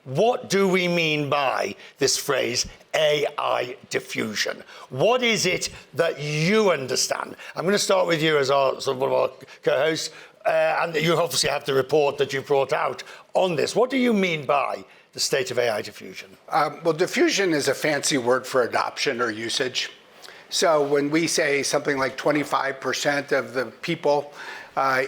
what do we mean by this phrase, AI diffusion? What is it that you understand? I'm going to start with you as one of our co-hosts, and you obviously have the report that you brought out on this. What do you mean by the state of AI diffusion? Well, diffusion is a fancy word for adoption or usage. So when we say something like 25% of the people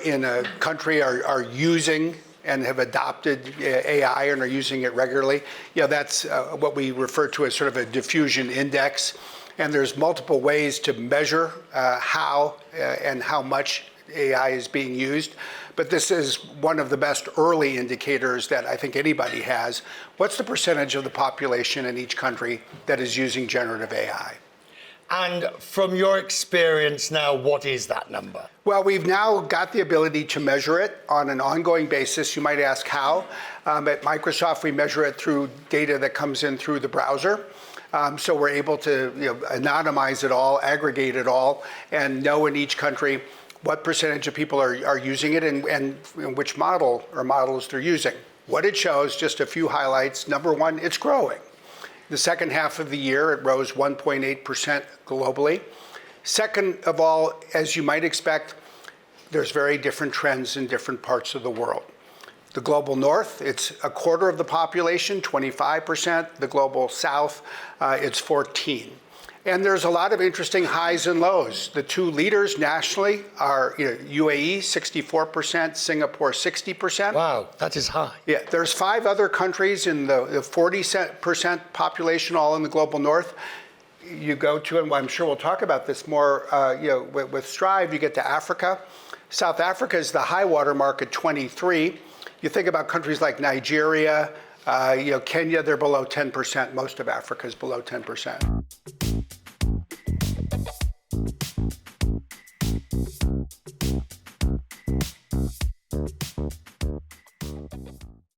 in a country are using and have adopted AI and are using it regularly, that's what we refer to as sort of a diffusion index. And there's multiple ways to measure how and how much AI is being used. But this is one of the best early indicators that I think anybody has. What's the percentage of the population in each country that is using generative AI? And from your experience now, what is that number? Well, we've now got the ability to measure it on an ongoing basis. You might ask how. At Microsoft, we measure it through data that comes in through the browser. So we're able to anonymize it all, aggregate it all, and know in each country what percentage of people are using it and which model or models they're using. What it shows, just a few highlights. Number one, it's growing. The second half of the year, it rose 1.8% globally. Second of all, as you might expect, there's very different trends in different parts of the world. The global north, it's a quarter of the population, 25%. The global south, it's 14%. And there's a lot of interesting highs and lows. The two leaders nationally are UAE, 64%, Singapore, 60%. Wow, that is high. Yeah, there's 5 other countries in the 40% population, all in the global north. You go to, and I'm sure we'll talk about this more, with Strive, you get to Africa. South Africa is the high water mark at 23. You think about countries like Nigeria, Kenya, they're below 10%. Most of Africa is below 10%.